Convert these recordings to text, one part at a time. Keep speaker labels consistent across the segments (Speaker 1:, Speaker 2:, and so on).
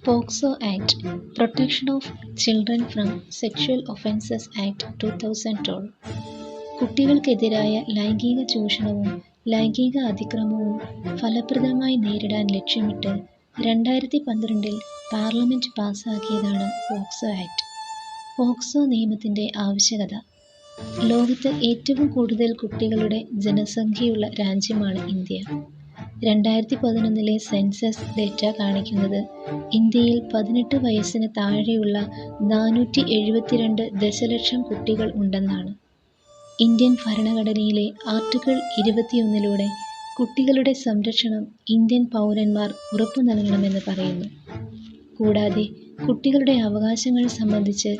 Speaker 1: POCSO act protection of children from sexual offences act 2012 കുട്ടികൾക്കെതിരായ ലൈംഗിക ചൂഷണവും ലൈംഗിക അതിക്രമവും ഫലപ്രദമായി നേരിടാൻ ലക്ഷ്യമിട്ട് 2012 പാർലമെന്റ് പാസാക്കിയതാണ് പോക്സോ ആക്ട്. പോക്സോ നിയമത്തിൻ്റെ ആവശ്യകത. ലോകത്ത് ഏറ്റവും കൂടുതൽ കുട്ടികളുടെ ജനസംഖ്യയുള്ള രാജ്യമാണ് ഇന്ത്യ. 2011 സെൻസസ് ഡേറ്റ കാണിക്കുന്നത് ഇന്ത്യയിൽ 18 വയസ്സിന് താഴെയുള്ള 472 ദശലക്ഷം കുട്ടികൾ ഉണ്ടെന്നാണ്. ഇന്ത്യൻ ഭരണഘടനയിലെ ആർട്ടിക്കിൾ 21 കുട്ടികളുടെ സംരക്ഷണം ഇന്ത്യൻ പൗരന്മാർ ഉറപ്പു നൽകണമെന്ന് പറയുന്നു. കൂടാതെ കുട്ടികളുടെ അവകാശങ്ങൾ സംബന്ധിച്ച്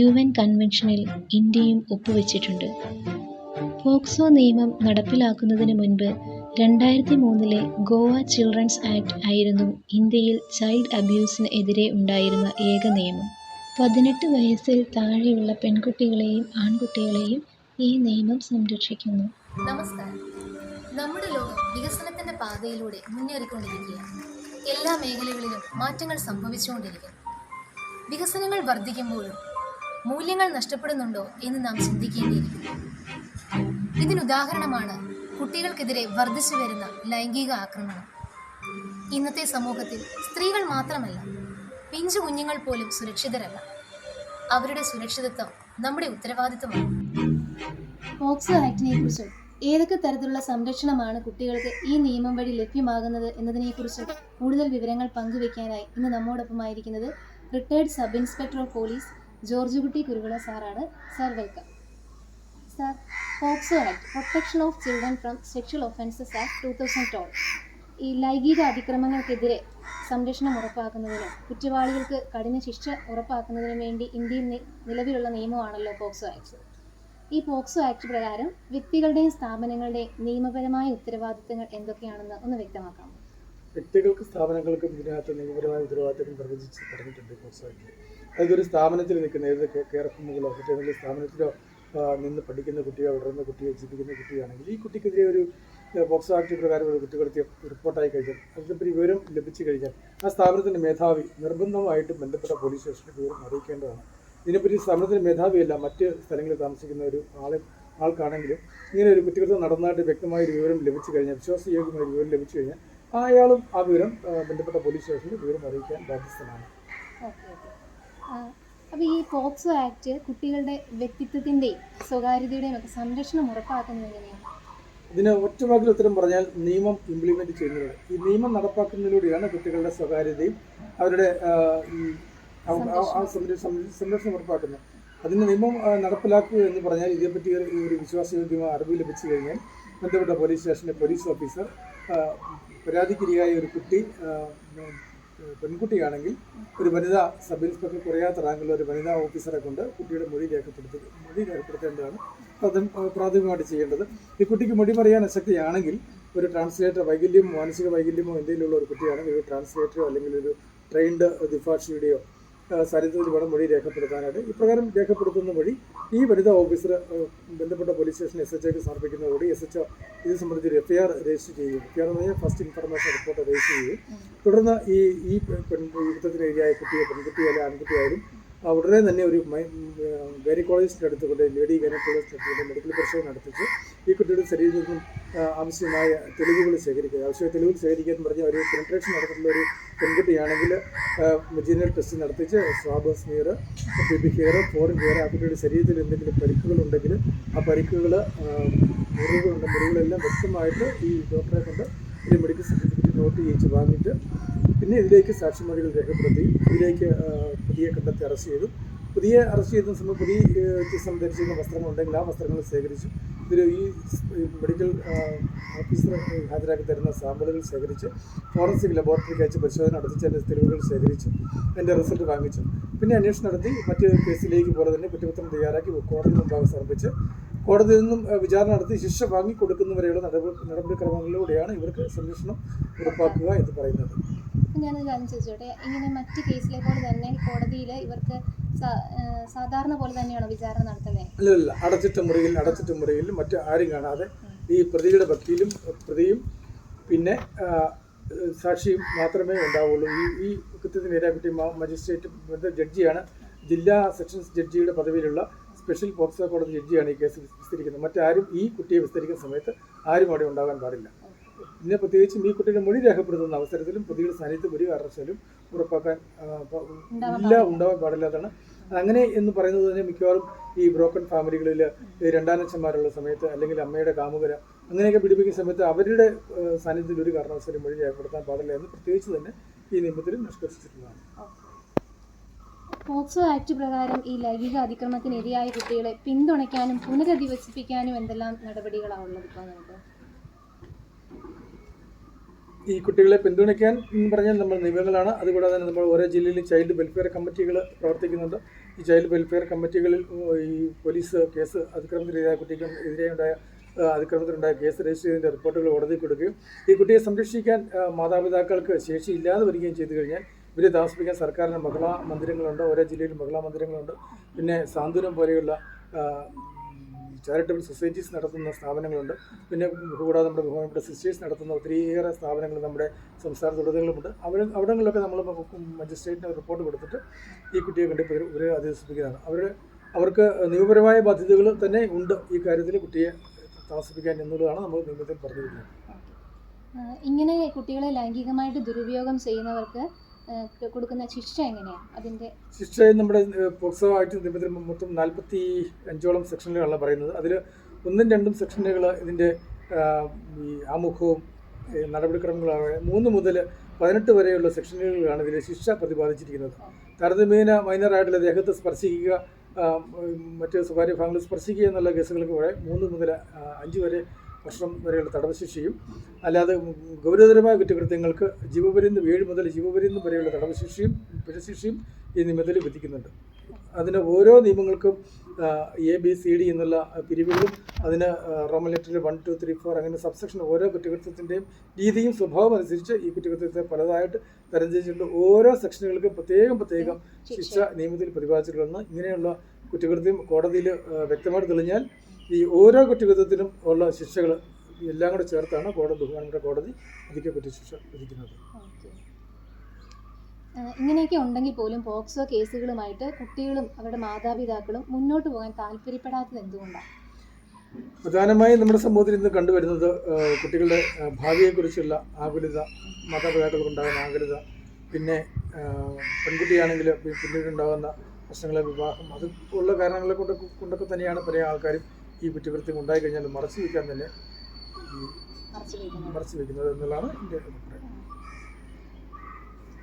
Speaker 1: UN കൺവെൻഷനിൽ ഇന്ത്യയും ഒപ്പുവെച്ചിട്ടുണ്ട്. പോക്സോ നിയമം നടപ്പിലാക്കുന്നതിന് മുൻപ് 2003 ഗോവ ചിൽഡ്രൻസ് ആക്ട് ആയിരുന്നു ഇന്ത്യയിൽ ചൈൽഡ് അബ്യൂസിന് എതിരെ ഉണ്ടായിരുന്ന ഏക നിയമം. 18 വയസ്സിൽ താഴെയുള്ള പെൺകുട്ടികളെയും ആൺകുട്ടികളെയും ഈ നിയമം സംരക്ഷിക്കുന്നു.
Speaker 2: നമസ്കാരം. നമ്മുടെ ലോകം വികസനത്തിന്റെ പാതയിലൂടെ മുന്നേറിക്കൊണ്ടിരിക്കുകയാണ്. എല്ലാ മേഖലകളിലും മാറ്റങ്ങൾ സംഭവിച്ചുകൊണ്ടിരിക്കുന്നു. വികസനങ്ങൾ വർദ്ധിക്കുമ്പോഴും മൂല്യങ്ങൾ നഷ്ടപ്പെടുന്നുണ്ടോ എന്ന് നാം ചിന്തിക്കേണ്ടിയിരിക്കുന്നു. ഇതിനുദാഹരണമാണ് കുട്ടികൾക്കെതിരെ വർദ്ധിച്ചു വരുന്ന ലൈംഗിക ആക്രമണം. ഇന്നത്തെ സമൂഹത്തിൽ സ്ത്രീകൾ മാത്രമല്ല, പിഞ്ചു കുഞ്ഞുങ്ങൾ പോലും സുരക്ഷിതരല്ല. അവരുടെ സുരക്ഷിതത്വം നമ്മുടെ ഉത്തരവാദിത്വമാണ്. പോക്സോ ആക്ടിനെ കുറിച്ചും ഏതൊക്കെ തരത്തിലുള്ള സംരക്ഷണമാണ് കുട്ടികൾക്ക് ഈ നിയമം വഴി ലഭ്യമാകുന്നത് എന്നതിനെക്കുറിച്ചും കൂടുതൽ വിവരങ്ങൾ പങ്കുവയ്ക്കാനായി ഇന്ന് നമ്മോടൊപ്പമായിരിക്കുന്നത് retired sub inspector of police George Kutty Kuruvila സാറാണ്. Sir, welcome. Sir, POCSO act protection of children from sexual offences act 2012 ഈ ലൈംഗിക അതിക്രമങ്ങൾക്കെതിരെ സംരക്ഷണം ഉറപ്പാക്കുന്നതിനും കുറ്റവാളികൾക്ക് കഠിന ശിക്ഷ ഉറപ്പാക്കുന്നതിനും വേണ്ടി ഇന്ത്യയിൽ നിലവിലുള്ള നിയമമാണല്ലോ പോക്സോ ആക്ട്. ഈ പോക്സോ ആക്ട് പ്രകാരം വ്യക്തികളുടെയും സ്ഥാപനങ്ങളുടെയും നിയമപരമായ ഉത്തരവാദിത്തങ്ങൾ എന്തൊക്കെയാണെന്ന് ഒന്ന് വ്യക്തമാക്കാമോ?
Speaker 3: വ്യക്തികൾക്ക് സ്ഥാപനങ്ങൾക്കും ഇതിനകത്ത് നിയമപരമായ ഉത്തരവാദിത്തങ്ങൾ നിർവചിച്ച് പറഞ്ഞിട്ടുണ്ട് പോക്സോ ആക്ടിൽ. അതൊരു സ്ഥാപനത്തിൽ നിൽക്കുന്ന ഏത് കെയർ ഹോമുകളോ മറ്റേതെങ്കിലും സ്ഥാപനത്തിലോ നിന്ന് പഠിക്കുന്ന കുട്ടിയോ വളരുന്ന കുട്ടിയോ ജീവിക്കുന്ന കുട്ടിയാണെങ്കിൽ ഈ കുട്ടിക്കെതിരെ ഒരു പോക്സോ ആക്ട് പ്രകാരം ഒരു കുറ്റകൃത്യം റിപ്പോർട്ടായി കഴിഞ്ഞാൽ അതിനെപ്പറ്റി വിവരം ലഭിച്ചു കഴിഞ്ഞാൽ ആ സ്ഥാപനത്തിൻ്റെ മേധാവി നിർബന്ധമായിട്ടും ബന്ധപ്പെട്ട പോലീസ് സ്റ്റേഷനിൽ വിവരം അറിയിക്കേണ്ടതാണ്. ഇതിനെപ്പറ്റി സ്ഥാപനത്തിൻ്റെ മേധാവിയല്ല, മറ്റ് സ്ഥലങ്ങളിൽ താമസിക്കുന്ന ഒരു ആൾക്കാണെങ്കിലും ഇങ്ങനെ ഒരു കുറ്റകൃത്യം നടന്നതായിട്ട് വ്യക്തമായൊരു വിവരം ലഭിച്ചു കഴിഞ്ഞാൽ, വിശ്വാസയോഗ്യമായ വിവരം ലഭിച്ചു കഴിഞ്ഞാൽ അയാളും ആ വിവരം ബന്ധപ്പെട്ട പോലീസ് സ്റ്റേഷനിൽ വിവരം അറിയിക്കാൻ ബാധ്യസ്ഥനാണ്.
Speaker 2: അപ്പോൾ ഈ പോക്സോ ആക്ട് കുട്ടികളുടെ വ്യക്തിത്വത്തിൻ്റെയും സ്വകാര്യതയുടെയും ഒക്കെ സംരക്ഷണം ഉറപ്പാക്കുന്നത് എങ്ങനെയാണ്?
Speaker 3: ഇതിന് ഒറ്റവാക്കിൽ ഉത്തരം പറഞ്ഞാൽ നിയമം ഇംപ്ലിമെൻറ്റ് ചെയ്യുന്നതിലൂടെ, ഈ നിയമം നടപ്പാക്കുന്നതിലൂടെയാണ് കുട്ടികളുടെ സ്വകാര്യതയും അവരുടെ സംരക്ഷണം ഉറപ്പാക്കുന്നത്. അതിന് നിയമം നടപ്പിലാക്കുക എന്ന് പറഞ്ഞാൽ ഇതേപ്പറ്റി ഒരു വിശ്വാസയോഗ്യമായ അറിവ് ലഭിച്ചു കഴിഞ്ഞാൽ ബന്ധപ്പെട്ട പോലീസ് സ്റ്റേഷനിലെ പോലീസ് ഓഫീസർ പരാതിക്കിരയായ ഒരു കുട്ടി പെൺകുട്ടിയാണെങ്കിൽ ഒരു വനിതാ സബ് ഇൻസ്പെക്ടർ കുറയാത്ത റാങ്കുള്ള ഒരു വനിതാ ഓഫീസറെ കൊണ്ട് കുട്ടിയുടെ മൊഴി രേഖപ്പെടുത്തേണ്ടതാണ് പ്രാഥമികമായിട്ട് ചെയ്യേണ്ടത്. ഈ കുട്ടിക്ക് മൊഴി പറയാൻ അശക്തിയാണെങ്കിൽ ഒരു ട്രാൻസ്ലേറ്റർ, മാനസിക വൈകല്യമോ എന്തെങ്കിലുമുള്ള ഒരു കുട്ടിയാണെങ്കിൽ ഒരു ട്രാൻസ്ലേറ്ററോ അല്ലെങ്കിൽ ഒരു ട്രെയിൻഡ് ദിഫാഷിയുടെയോ സാന്നിധ്യത്തിൽ വേണം മൊഴി രേഖപ്പെടുത്താനായിട്ട്. ഇപ്രകാരം രേഖപ്പെടുത്തുന്ന വഴി ഈ വനിതാ ഓഫീസർ ബന്ധപ്പെട്ട പോലീസ് സ്റ്റേഷൻ SHOക്ക് സമർപ്പിക്കുന്നതോടെ SHO ഇത് സംബന്ധിച്ചൊരു FIR രജിസ്റ്റർ ചെയ്യും. FIR എന്ന് പറഞ്ഞാൽ ഫസ്റ്റ് ഇൻഫർമേഷൻ റിപ്പോർട്ട് രജിസ്റ്റർ ചെയ്യും. തുടർന്ന് ഈ യുദ്ധത്തിന് ഇരയായ പെൺകുട്ടിയായാലും ആൺകുട്ടിയായാലും ഉടനെ തന്നെ ഒരു ഗൈനക്കോളജിസ്റ്റിൻ്റെ അടുത്ത് കൊണ്ട് ലേഡി ഗൈനക്കോളജിസ്റ്റിൻ്റെ അടുത്ത് കൊണ്ട് മെഡിക്കൽ പരിശോധന നടത്തിച്ച് ഈ കുട്ടിയുടെ ശരീരത്തിൽ നിന്നും ആവശ്യമായ തെളിവുകൾ ശേഖരിക്കുക. ആവശ്യമായ തെളിവുകൾ ശേഖരിക്കുക എന്ന് പറഞ്ഞാൽ ഒരു പെനിട്രേഷൻ നടത്തിയിട്ടുള്ള ഒരു പെൺകുട്ടിയാണെങ്കിൽ മെജീനൽ ടെസ്റ്റ് നടത്തിച്ച് swab, smear, PB hair, foreign hair, ആ കുട്ടിയുടെ ശരീരത്തിൽ എന്തെങ്കിലും പരിക്കുകളുണ്ടെങ്കിൽ ആ പരിക്കുകൾ, മുറിവുകളെല്ലാം വ്യക്തമായിട്ട് ഈ ഡോക്ടറെ കൊണ്ട് ഒരു മെഡിക്കൽ സർട്ടിഫിക്കറ്റ് നോട്ട് ചെയ്യിച്ച് വാങ്ങിയിട്ട് പിന്നെ ഇതിലേക്ക് സാക്ഷിമൊഴികൾ രേഖപ്പെടുത്തി ഇതിലേക്ക് പ്രതിയെ കണ്ടെത്തി അറസ്റ്റ് ചെയ്തു. പുതിയ അറസ്റ്റ് ചെയ്യുന്ന സമയം പുതിയ ധരിച്ചിരുന്ന വസ്ത്രങ്ങളുണ്ടെങ്കിൽ ആ വസ്ത്രങ്ങൾ ശേഖരിച്ചു ഈ മെഡിക്കൽ ഓഫീസർ ഹാജരാക്കി തരുന്ന സാമ്പിളുകൾ ശേഖരിച്ച് ഫോറൻസിക് ലബോറട്ടറിക്ക് അയച്ച് പരിശോധന നടത്തിച്ച് അതിൻ്റെ തെളിവുകൾ ശേഖരിച്ചു അതിൻ്റെ റിസൾട്ട് വാങ്ങിച്ചു. പിന്നെ അന്വേഷണം നടത്തി മറ്റ് കേസിലേക്ക് പോലെ തന്നെ കുറ്റപത്രം തയ്യാറാക്കി കോടതി മുമ്പാകെ സമർപ്പിച്ച് കോടതിയിൽ നിന്നും വിചാരണ നടത്തി ശിക്ഷ വാങ്ങിക്കൊടുക്കുന്നവരെയുള്ള നടപടിക്രമങ്ങളിലൂടെയാണ് ഇവർക്ക് സംരക്ഷണം ഉറപ്പാക്കുക എന്ന് പറയുന്നത്.
Speaker 2: ഞാനൊരു കാര്യം ചോദിച്ചോട്ടെ, ഇങ്ങനെ മറ്റ് കേസിലെ പോലെ തന്നെ കോടതിയിൽ ഇവർക്ക് സാധാരണ പോലെ തന്നെയാണോ വിചാരണ നടത്തുന്നത്?
Speaker 3: അല്ലല്ല, അടച്ചിട്ട മുറിയിൽ മറ്റ് ആരും കാണാതെ ഈ പ്രതിയുടെ വക്കീലും പ്രതിയും പിന്നെ സാക്ഷിയും മാത്രമേ ഉണ്ടാവുള്ളൂ. ഈ കൃത്യത്തിന് ഇരയായ കുട്ടി മജിസ്ട്രേറ്റ് ജഡ്ജിയാണ്, ജില്ലാ സെഷൻസ് ജഡ്ജിയുടെ പദവിയിലുള്ള സ്പെഷ്യൽ പോക്സോ കോടതി ജഡ്ജിയാണ് ഈ കേസ് വിസ്തരിക്കുന്നത്. മറ്റാരും ഈ കുട്ടിയെ വിസ്തരിക്കുന്ന സമയത്ത് ആരും അവിടെ ഉണ്ടാകാൻ പാടില്ല. പിന്നെ പ്രത്യേകിച്ചും ഈ കുട്ടിയുടെ മൊഴി രേഖപ്പെടുത്തുന്ന അവസരത്തിലും പ്രതിയുടെ സാന്നിധ്യം ഒരു കാരണവശാലും ഉറപ്പാക്കാൻ ഉണ്ടാവാൻ പാടില്ലാതാണ്. അങ്ങനെ എന്ന് പറയുന്നത് തന്നെ മിക്കവാറും ഈ ബ്രോക്കൺ ഫാമിലികളിൽ രണ്ടാനച്ഛന്മാരുള്ള സമയത്ത് അല്ലെങ്കിൽ അമ്മയുടെ കാമുകര അങ്ങനെയൊക്കെ പീഡിപ്പിക്കുന്ന സമയത്ത് അവരുടെ സാന്നിധ്യത്തിൽ ഒരു കാരണവശാലും മൊഴി രേഖപ്പെടുത്താൻ പാടില്ല എന്ന് പ്രത്യേകിച്ച് തന്നെ ഈ നിയമത്തിൽ നിഷ്കർഷിച്ചിട്ടുള്ളതാണ്.
Speaker 2: പോക്സോ ആക്ട് പ്രകാരം ഈ ലൈംഗിക അതിക്രമത്തിനിരയായ കുട്ടികളെ പിന്തുണയ്ക്കാനും പുനരധിവസിപ്പിക്കാനും എന്തെല്ലാം നടപടികളാണ് ഉള്ളത്? ഇപ്പോൾ നമുക്ക്
Speaker 3: ഈ കുട്ടികളെ പിന്തുണയ്ക്കാൻ പറഞ്ഞാൽ നമ്മൾ നിയമങ്ങളാണ്. അതുകൂടാതെ തന്നെ നമ്മൾ ഓരോ ജില്ലയിലും ചൈൽഡ് വെൽഫെയർ കമ്മിറ്റികൾ പ്രവർത്തിക്കുന്നുണ്ട്. ഈ ചൈൽഡ് വെൽഫെയർ കമ്മിറ്റികളിൽ ഈ പോലീസ് കേസ് അതിക്രമത്തിനെതിരായ കുട്ടിക്ക് എതിരെയുണ്ടായ അതിക്രമത്തിനുണ്ടായ കേസ് രജിസ്റ്റർ ചെയ്തതിൻ്റെ റിപ്പോർട്ടുകൾ കോടതി കൊടുക്കുകയും ഈ കുട്ടിയെ സംരക്ഷിക്കാൻ മാതാപിതാക്കൾക്ക് ശേഷിയില്ലാതെ വരികയും ചെയ്തു കഴിഞ്ഞാൽ ഇവരെ താമസിപ്പിക്കാൻ സർക്കാരിന് മഹിളാ മന്ദിരങ്ങളുണ്ട്. ഓരോ ജില്ലയിലും മഹിളാ മന്ദിരങ്ങളുണ്ട്. പിന്നെ സാന്ത്വനം പോലെയുള്ള ചാരിറ്റബിൾ സൊസൈറ്റീസ് നടത്തുന്ന സ്ഥാപനങ്ങളുണ്ട്. പിന്നെ കൂടാതെ നമ്മുടെ ബഹുമാനപ്പെട്ട സിസ്റ്റേഴ്സ് നടത്തുന്ന ഒത്തിരിയേറെ സ്ഥാപനങ്ങൾ നമ്മുടെ സംസ്ഥാനത്തുടനീളമുണ്ട്. അവിടങ്ങളിലൊക്കെ നമ്മൾ മജിസ്ട്രേറ്റിന് റിപ്പോർട്ട് കൊടുത്തിട്ട് ഈ കുട്ടിയെ കണ്ട് ഇവരെ അധിവസിപ്പിക്കുന്നതാണ്. അവർക്ക് നിയമപരമായ ബാധ്യതകൾ തന്നെ ഉണ്ട് ഈ കാര്യത്തിൽ കുട്ടിയെ താമസിപ്പിക്കാൻ എന്നുള്ളതാണ് നമ്മൾ നിയമത്തിൽ പറഞ്ഞിരിക്കുന്നത്.
Speaker 2: ഇങ്ങനെ കുട്ടികളെ ലൈംഗികമായിട്ട് ദുരുപയോഗം ചെയ്യുന്നവർക്ക് കൊടുക്കുന്ന ശിക്ഷ എങ്ങനെയാണ്? അതിൻ്റെ
Speaker 3: ശിക്ഷ നമ്മുടെ പോക്സോ ആക്ട് നിയമത്തിൽ മൊത്തം 45ഓളം സെക്ഷനുകളാണ് പറയുന്നത്. അതിൽ 1ഉം 2ഉം സെക്ഷനുകൾ ഇതിൻ്റെ ഈ ആമുഖവും നടപടിക്രമങ്ങളാണ്. 3 മുതൽ 18 വരെയുള്ള സെക്ഷനുകളിലാണ് ഇതിൽ ശിക്ഷ പ്രതിപാദിച്ചിരിക്കുന്നത്. താരതമ്യേന മൈനറായിട്ടുള്ള ദേഹത്ത് സ്പർശിക്കുക, മറ്റ് സ്വകാര്യ ഭാഗങ്ങളിൽ സ്പർശിക്കുക എന്നുള്ള കേസുകൾക്ക് വരെ 3 മുതൽ 5 വരെ വർഷം വരെയുള്ള തടവ് ശിക്ഷയും, അല്ലാതെ ഗൗരവതരമായ കുറ്റകൃത്യങ്ങൾക്ക് ജീവപര്യന്തം 7 മുതൽ ജീവപര്യന്തം വരെയുള്ള തടവ് ശിക്ഷയും പിഴശിക്ഷയും ഈ നിയമത്തിൽ വിധിക്കുന്നുണ്ട്. അതിന് ഓരോ നിയമങ്ങൾക്കും ABCD എന്നുള്ള പിരിവുകളും അതിന് റോമൻ ലെറ്ററിൽ 1, 2, 3, 4 അങ്ങനെ സബ്സെക്ഷൻ ഓരോ കുറ്റകൃത്യത്തിൻ്റെയും രീതിയും സ്വഭാവം അനുസരിച്ച് ഈ കുറ്റകൃത്യത്തെ പലതായിട്ട് തരംതിരിച്ചിട്ടുണ്ട്. ഓരോ സെക്ഷനുകൾക്കും പ്രത്യേകം ശിക്ഷ നിയമത്തിൽ പ്രതിപാദിച്ചിട്ടുണ്ടെന്ന്. ഇങ്ങനെയുള്ള കുറ്റകൃത്യം കോടതിയിൽ വ്യക്തമായിട്ട് തെളിഞ്ഞാൽ ഈ ഓരോ കുറ്റകൃത്യത്തിനും ഉള്ള ശിക്ഷകൾ എല്ലാം കൂടെ ചേർത്താണ് ബഹുമാനപ്പെട്ട കോടതി അധിക കുറ്റശിക്ഷ വിധിക്കുന്നത്.
Speaker 2: ഇങ്ങനെയൊക്കെ ഉണ്ടെങ്കിൽ പോലും പോക്സോ കേസുകളുമായിട്ട് കുട്ടികളും അവരുടെ മാതാപിതാക്കളും മുന്നോട്ട് പോകാൻ താല്പര്യപ്പെടാത്തത് എന്തുകൊണ്ടാണ്?
Speaker 3: പ്രധാനമായും നമ്മുടെ സമൂഹത്തിൽ ഇന്ന് കണ്ടുവരുന്നത് കുട്ടികളുടെ ഭാവിയെക്കുറിച്ചുള്ള ആകുലത, മാതാപിതാക്കൾക്കുണ്ടാകുന്ന ആകുലത, പിന്നെ പെൺകുട്ടിയാണെങ്കിൽ പിന്നീടുണ്ടാകുന്ന പ്രശ്നങ്ങളെ വിവാഹം, അത് ഉള്ള കാരണങ്ങളെ കൊണ്ടൊക്കെ തന്നെയാണ് പല ആൾക്കാരും ഈ കുറ്റകൃത്യം ഉണ്ടായിക്കഴിഞ്ഞാൽ മറച്ചു വയ്ക്കാൻ തന്നെ മറച്ചു വയ്ക്കുന്നത് എന്നുള്ളതാണ് എൻ്റെ അഭിപ്രായം.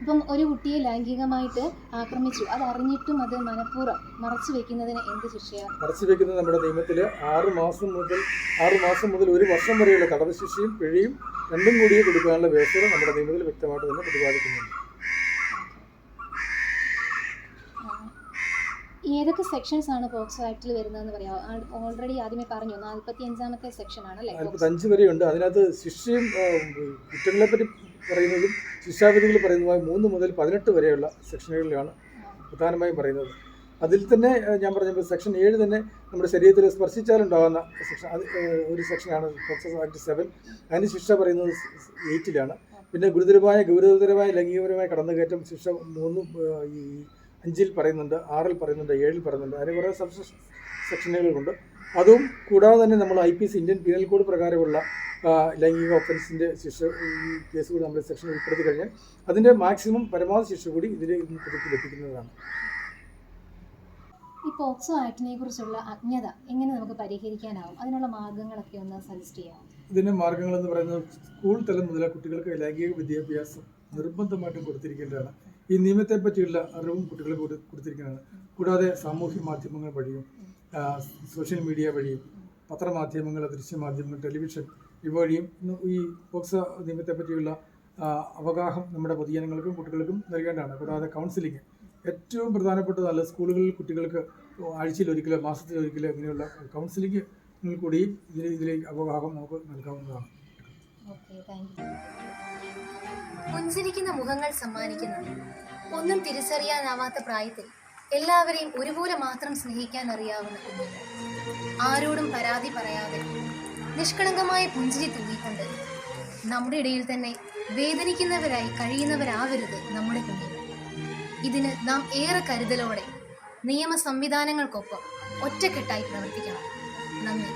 Speaker 2: ഇപ്പം ഒരു കുട്ടിയെ ലൈംഗികമായിട്ട് ആക്രമിച്ചു, അത് അറിഞ്ഞിട്ടും അത് മനഃപൂർവ്വം മറച്ചു വെക്കുന്നതിന് എന്ത് ശിക്ഷയാണ്?
Speaker 3: മറച്ചു വെക്കുന്നത് നമ്മുടെ നിയമത്തിൽ 6 മാസം മുതൽ 1 വർഷം വരെയുള്ള തടവ് ശിക്ഷയും പിഴയും രണ്ടും കൂടിയേ കൊടുക്കാനുള്ള വ്യവസ്ഥ നമ്മുടെ നിയമത്തിൽ വ്യക്തമായിട്ട് തന്നെ പ്രതിപാദിക്കുന്നുണ്ട്.
Speaker 2: ഏതൊക്കെ സെക്ഷൻസ് ആണ് പോക്സോ ആക്ടിൽ വരുന്നതെന്ന് പറയാമോ? ഓൾറെഡി ആദ്യമേ പറഞ്ഞു 45ാമത്തെ സെക്ഷൻ ആണ് അല്ലേ?
Speaker 3: 45 വരെയുണ്ട്. അതിനകത്ത് ശിക്ഷയും കുറ്റങ്ങളെപ്പറ്റി പറയുന്നതും ശിക്ഷാവിധികൾ പറയുന്നതുമായി 3 മുതൽ 18 വരെയുള്ള സെക്ഷനുകളിലാണ് പ്രധാനമായും പറയുന്നത്. അതിൽ തന്നെ ഞാൻ പറഞ്ഞപ്പോൾ സെക്ഷൻ 7 തന്നെ നമ്മുടെ ശരീരത്തിൽ സ്പർശിച്ചാലുണ്ടാകുന്ന സെക്ഷൻ, അത് ഒരു സെക്ഷനാണ് പോക്സോ ആക്ട് 7. അതിന് ശിക്ഷ പറയുന്നത് 8ലാണ്. പിന്നെ ഗൗരവതരമായ ലൈംഗികപരമായ കടന്നുകയറ്റം ശിക്ഷ 5ൽ പറയുന്നുണ്ട്, 6ൽ പറയുന്നുണ്ട്, 7ൽ പറയുന്നുണ്ട്. അതിന് കുറേ സെക്ഷനുകളുണ്ട്. അതും കൂടാതെ തന്നെ നമ്മൾ IPC ഇന്ത്യൻ പീനൽ കോഡ് പ്രകാരമുള്ള ലൈംഗിക ഒഫൻസിൻ്റെ ശിക്ഷ ഈ കേസ് കൂടി നമ്മൾ സെക്ഷൻ ഉൾപ്പെടുത്തി കഴിഞ്ഞാൽ അതിൻ്റെ പരമാവധി ശിക്ഷ കൂടി ഇതിൽ പ്രതിക്ക് ലഭിക്കുന്നതാണ്.
Speaker 2: ഈ പോക്സോ ആക്ടിനെ കുറിച്ചുള്ള അജ്ഞത എങ്ങനെ നമുക്ക് പരിഹരിക്കാനാവും? അതിനുള്ള മാർഗ്ഗങ്ങളൊക്കെ ഒന്ന് സജസ്റ്റ് ചെയ്യാം.
Speaker 3: ഇതിൻ്റെ മാർഗ്ഗങ്ങളെന്ന് പറയുന്നത് സ്കൂൾ തലം മുതൽ കുട്ടികൾക്ക് ലൈംഗിക വിദ്യാഭ്യാസം നിർബന്ധമായിട്ടും കൊടുത്തിരിക്കേണ്ടതാണ്. ഈ നിയമത്തെ പറ്റിയുള്ള അറിവും കുട്ടികൾക്ക് കൊടുത്തിരിക്കുന്നതാണ്. കൂടാതെ സാമൂഹ്യ മാധ്യമങ്ങൾ വഴിയും സോഷ്യൽ മീഡിയ വഴിയും പത്രമാധ്യമങ്ങൾ, ദൃശ്യമാധ്യമങ്ങൾ, ടെലിവിഷൻ ഇവഴിയും ഈ പോക്സോ നിയമത്തെ പറ്റിയുള്ള അവഗാഹം നമ്മുടെ പൊതുജനങ്ങൾക്കും കുട്ടികൾക്കും നൽകേണ്ടതാണ്. കൂടാതെ കൗൺസിലിംഗ് ഏറ്റവും പ്രധാനപ്പെട്ടതല്ല. സ്കൂളുകളിൽ കുട്ടികൾക്ക് ആഴ്ചയിലൊരിക്കലോ മാസത്തിലൊരിക്കലോ ഇങ്ങനെയുള്ള കൗൺസിലിംഗ് കൂടിയും ഇതിലേക്ക് അവഗാഹം നമുക്ക് നൽകാവുന്നതാണ്.
Speaker 2: പുഞ്ചിരിക്കുന്ന മുഖങ്ങൾ സമ്മാനിക്കുന്ന, ഒന്നും തിരിച്ചറിയാനാവാത്ത പ്രായത്തിൽ എല്ലാവരെയും ഒരുപോലെ മാത്രം സ്നേഹിക്കാൻ അറിയാവുന്ന കുഞ്ഞുങ്ങൾ, ആരോടും പരാതി പറയാതെ നിഷ്കളങ്കമായ പുഞ്ചിരി തൂങ്ങിക്കൊണ്ട് നമ്മുടെ ഇടയിൽ തന്നെ വേദനിക്കുന്നവരായി കഴിയുന്നവരാവരുത് നമ്മുടെ കുഞ്ഞുങ്ങൾ. ഇതിന് നാം ഏറെ കരുതലോടെ നിയമ സംവിധാനങ്ങൾക്കൊപ്പം ഒറ്റക്കെട്ടായി പ്രവർത്തിക്കണം. നന്ദി.